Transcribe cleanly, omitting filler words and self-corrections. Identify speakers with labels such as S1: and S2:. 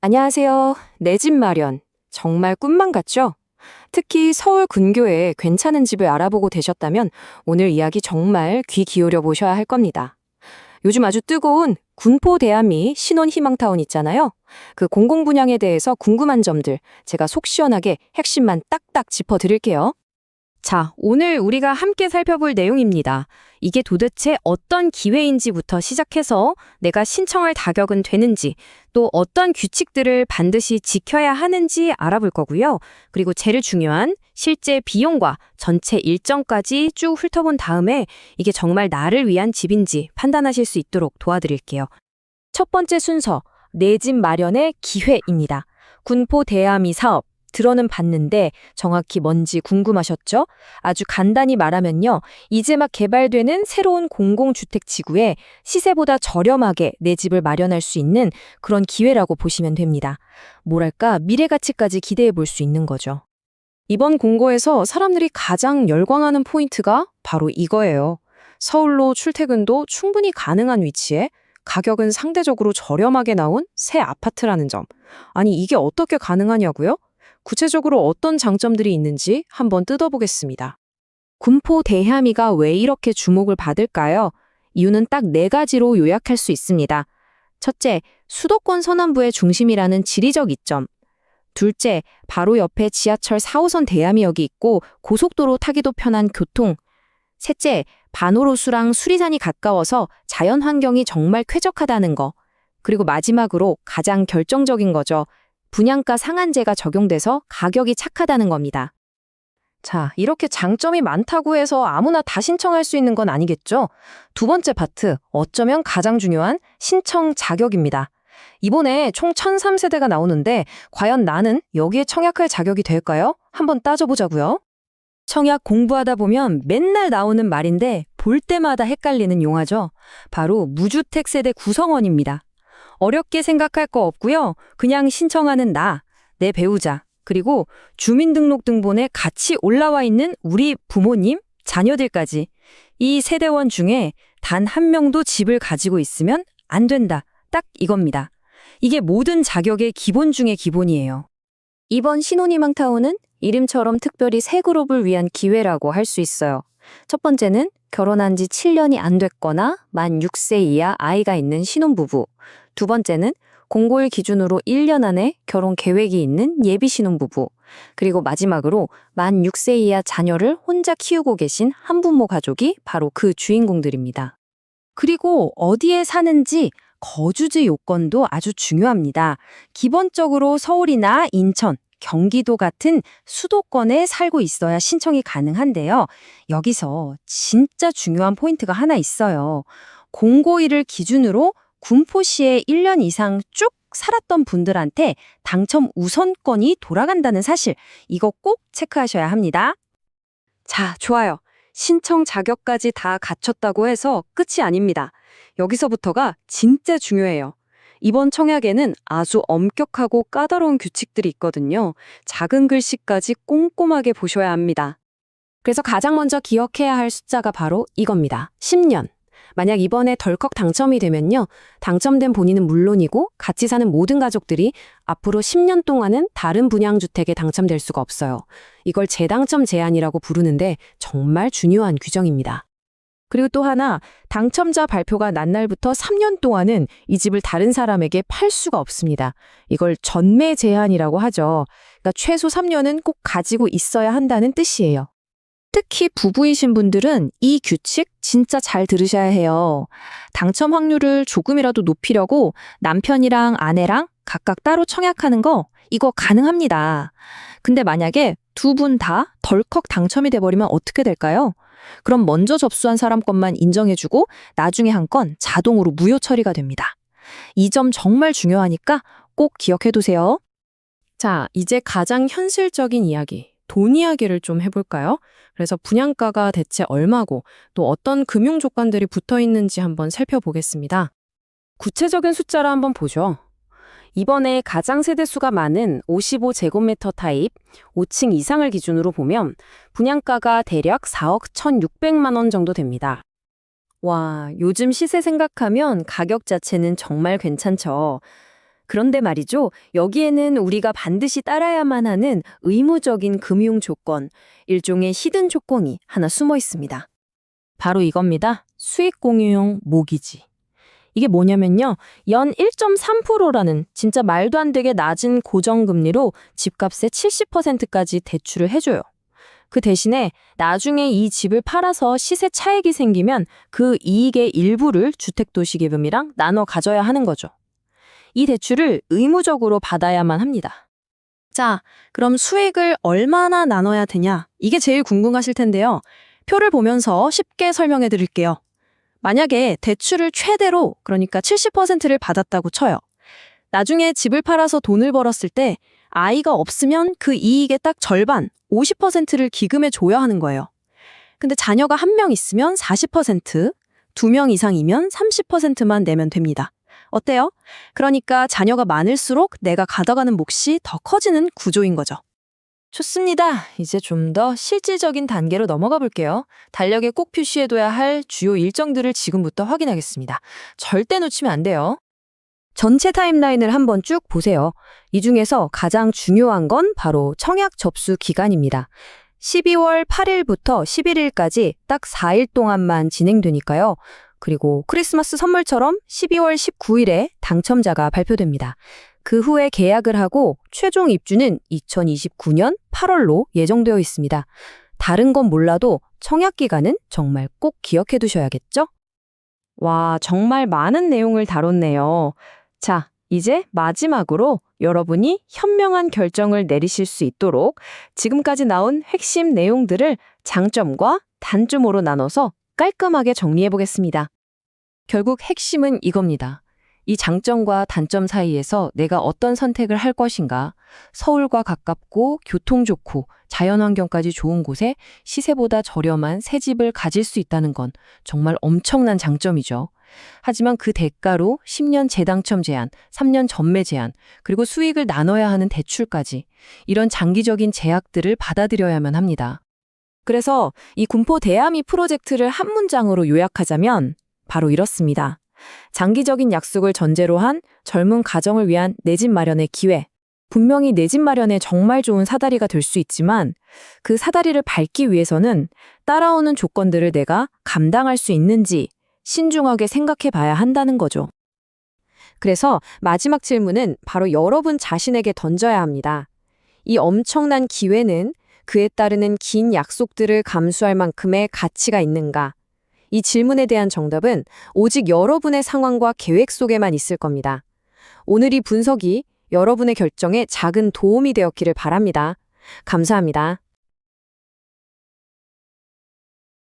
S1: 안녕하세요. 내 집 마련. 정말 꿈만 같죠? 특히 서울 근교에 괜찮은 집을 알아보고 되셨다면 오늘 이야기 정말 귀 기울여 보셔야 할 겁니다. 요즘 아주 뜨거운 군포 대암리 신혼 희망타운 있잖아요. 그 공공분양에 대해서 궁금한 점들 제가 속 시원하게 핵심만 딱딱 짚어드릴게요. 자, 오늘 우리가 함께 살펴볼 내용입니다. 이게 도대체 어떤 기회인지부터 시작해서 내가 신청할 자격은 되는지, 또 어떤 규칙들을 반드시 지켜야 하는지 알아볼 거고요. 그리고 제일 중요한 실제 비용과 전체 일정까지 쭉 훑어본 다음에 이게 정말 나를 위한 집인지 판단하실 수 있도록 도와드릴게요. 첫 번째 순서, 내 집 마련의 기회입니다. 군포 대암리 사업. 들어는 봤는데 정확히 뭔지 궁금하셨죠? 아주 간단히 말하면요. 이제 막 개발되는 새로운 공공주택 지구에 시세보다 저렴하게 내 집을 마련할 수 있는 그런 기회라고 보시면 됩니다. 뭐랄까 미래 가치까지 기대해 볼 수 있는 거죠. 이번 공고에서 사람들이 가장 열광하는 포인트가 바로 이거예요. 서울로 출퇴근도 충분히 가능한 위치에 가격은 상대적으로 저렴하게 나온 새 아파트라는 점. 아니 이게 어떻게 가능하냐고요? 구체적으로 어떤 장점들이 있는지 한번 뜯어보겠습니다. 군포 대암리가 왜 이렇게 주목을 받을까요? 이유는 딱 네 가지로 요약할 수 있습니다. 첫째, 수도권 서남부의 중심이라는 지리적 이점. 둘째, 바로 옆에 지하철 4호선 대암리역이 있고 고속도로 타기도 편한 교통. 셋째, 반호로수랑 수리산이 가까워서 자연 환경이 정말 쾌적하다는 거. 그리고 마지막으로 가장 결정적인 거죠. 분양가 상한제가 적용돼서 가격이 착하다는 겁니다. 자, 이렇게 장점이 많다고 해서 아무나 다 신청할 수 있는 건 아니겠죠? 두 번째 파트, 어쩌면 가장 중요한 신청 자격입니다. 이번에 총 1003세대가 나오는데 과연 나는 여기에 청약할 자격이 될까요? 한번 따져보자고요. 청약 공부하다 보면 맨날 나오는 말인데 볼 때마다 헷갈리는 용어죠. 바로 무주택 세대 구성원입니다. 어렵게 생각할 거 없고요. 그냥 신청하는 나, 내 배우자, 그리고 주민등록등본에 같이 올라와 있는 우리 부모님, 자녀들까지 이 세대원 중에 단 한 명도 집을 가지고 있으면 안 된다. 딱 이겁니다. 이게 모든 자격의 기본 중의 기본이에요. 이번 신혼희망타운은 이름처럼 특별히 세 그룹을 위한 기회라고 할 수 있어요. 첫 번째는 결혼한 지 7년이 안 됐거나 만 6세 이하 아이가 있는 신혼부부. 두 번째는 공고일 기준으로 1년 안에 결혼 계획이 있는 예비 신혼부부. 그리고 마지막으로 만 6세 이하 자녀를 혼자 키우고 계신 한부모 가족이 바로 그 주인공들입니다. 그리고 어디에 사는지 거주지 요건도 아주 중요합니다. 기본적으로 서울이나 인천, 경기도 같은 수도권에 살고 있어야 신청이 가능한데요. 여기서 진짜 중요한 포인트가 하나 있어요. 공고일을 기준으로 군포시에 1년 이상 쭉 살았던 분들한테 당첨 우선권이 돌아간다는 사실, 이거 꼭 체크하셔야 합니다. 자, 좋아요. 신청 자격까지 다 갖췄다고 해서 끝이 아닙니다. 여기서부터가 진짜 중요해요. 이번 청약에는 아주 엄격하고 까다로운 규칙들이 있거든요. 작은 글씨까지 꼼꼼하게 보셔야 합니다. 그래서 가장 먼저 기억해야 할 숫자가 바로 이겁니다. 10년. 만약 이번에 덜컥 당첨이 되면요. 당첨된 본인은 물론이고 같이 사는 모든 가족들이 앞으로 10년 동안은 다른 분양주택에 당첨될 수가 없어요. 이걸 재당첨 제한이라고 부르는데 정말 중요한 규정입니다. 그리고 또 하나, 당첨자 발표가 난 날부터 3년 동안은 이 집을 다른 사람에게 팔 수가 없습니다. 이걸 전매 제한이라고 하죠. 그러니까 최소 3년은 꼭 가지고 있어야 한다는 뜻이에요. 특히 부부이신 분들은 이 규칙 진짜 잘 들으셔야 해요. 당첨 확률을 조금이라도 높이려고 남편이랑 아내랑 각각 따로 청약하는 거 이거 가능합니다. 근데 만약에 두 분 다 덜컥 당첨이 돼버리면 어떻게 될까요? 그럼 먼저 접수한 사람 것만 인정해주고 나중에 한 건 자동으로 무효 처리가 됩니다. 이 점 정말 중요하니까 꼭 기억해두세요. 자, 이제 가장 현실적인 이야기, 돈 이야기를 좀 해볼까요? 그래서 분양가가 대체 얼마고 또 어떤 금융 조건들이 붙어 있는지 한번 살펴보겠습니다. 구체적인 숫자를 한번 보죠. 이번에 가장 세대수가 많은 55제곱미터 타입 5층 이상을 기준으로 보면 분양가가 대략 4억 1,600만 원 정도 됩니다. 와, 요즘 시세 생각하면 가격 자체는 정말 괜찮죠.
S2: 그런데 말이죠. 여기에는 우리가 반드시 따라야만 하는 의무적인 금융 조건, 일종의 히든 조건이 하나 숨어 있습니다.
S1: 바로 이겁니다. 수익 공유용 모기지. 이게 뭐냐면요. 연 1.3%라는 진짜 말도 안 되게 낮은 고정금리로 집값의 70%까지 대출을 해줘요. 그 대신에 나중에 이 집을 팔아서 시세 차익이 생기면 그 이익의 일부를 주택도시계급이랑 나눠 가져야 하는 거죠. 이 대출을 의무적으로 받아야만 합니다.
S2: 자, 그럼 수익을 얼마나 나눠야 되냐? 이게 제일 궁금하실 텐데요. 표를 보면서 쉽게 설명해 드릴게요. 만약에 대출을 최대로, 그러니까 70%를 받았다고 쳐요. 나중에 집을 팔아서 돈을 벌었을 때 아이가 없으면 그 이익의 딱 절반, 50%를 기금에 줘야 하는 거예요. 근데 자녀가 한 명 있으면 40%, 2명 이상이면 30%만 내면 됩니다. 어때요? 그러니까 자녀가 많을수록 내가 가져가는 몫이 더 커지는 구조인 거죠.
S1: 좋습니다. 이제 좀 더 실질적인 단계로 넘어가 볼게요. 달력에 꼭 표시해둬야 할 주요 일정들을 지금부터 확인하겠습니다. 절대 놓치면 안 돼요. 전체 타임라인을 한번 쭉 보세요. 이 중에서 가장 중요한 건 바로 청약 접수 기간입니다. 12월 8일부터 11일까지 딱 4일 동안만 진행되니까요. 그리고 크리스마스 선물처럼 12월 19일에 당첨자가 발표됩니다. 그 후에 계약을 하고 최종 입주는 2029년 8월로 예정되어 있습니다. 다른 건 몰라도 청약 기간은 정말 꼭 기억해 두셔야겠죠? 와, 정말 많은 내용을 다뤘네요. 자, 이제 마지막으로 여러분이 현명한 결정을 내리실 수 있도록 지금까지 나온 핵심 내용들을 장점과 단점으로 나눠서 깔끔하게 정리해 보겠습니다. 결국 핵심은 이겁니다. 이 장점과 단점 사이에서 내가 어떤 선택을 할 것인가, 서울과 가깝고 교통 좋고 자연환경까지 좋은 곳에 시세보다 저렴한 새 집을 가질 수 있다는 건 정말 엄청난 장점이죠. 하지만 그 대가로 10년 재당첨 제한, 3년 전매 제한, 그리고 수익을 나눠야 하는 대출까지 이런 장기적인 제약들을 받아들여야만 합니다. 그래서 이 군포 대아미 프로젝트를 한 문장으로 요약하자면 바로 이렇습니다. 장기적인 약속을 전제로 한 젊은 가정을 위한 내 집 마련의 기회. 분명히 내 집 마련에 정말 좋은 사다리가 될 수 있지만 그 사다리를 밟기 위해서는 따라오는 조건들을 내가 감당할 수 있는지 신중하게 생각해 봐야 한다는 거죠. 그래서 마지막 질문은 바로 여러분 자신에게 던져야 합니다. 이 엄청난 기회는 그에 따르는 긴 약속들을 감수할 만큼의 가치가 있는가? 이 질문에 대한 정답은 오직 여러분의 상황과 계획 속에만 있을 겁니다. 오늘 이 분석이 여러분의 결정에 작은 도움이 되었기를 바랍니다. 감사합니다.